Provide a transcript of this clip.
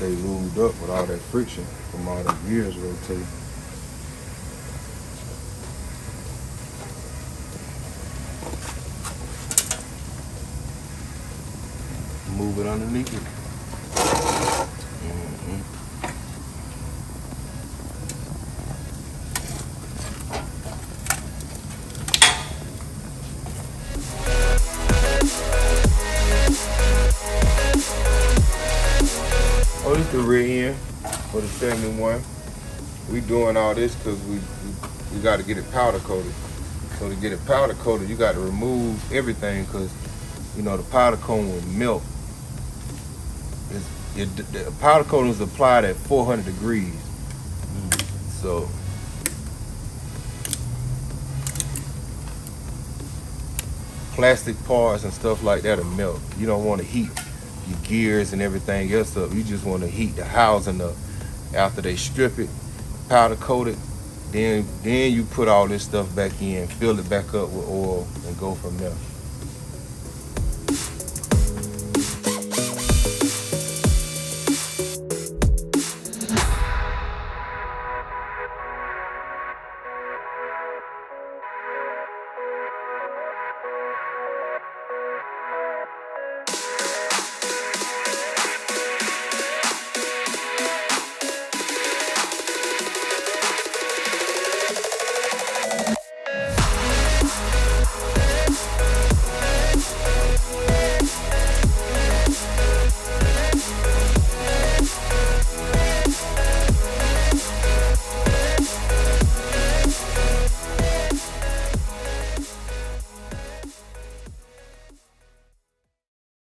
stay lubed up with all that friction from all the gears rotating. Move it underneath it. Oh, this is the rear end for the 71. We doing all this because we got to get it powder coated. So to get it powder coated, you got to remove everything because, you know, the powder coating will melt. The powder coating is applied at 400 degrees. So plastic parts and stuff like that will melt. You don't want to heat your gears and everything else up. You just want to heat the housing up. After they strip it, powder coat it, then you put all this stuff back in, fill it back up with oil, and go from there.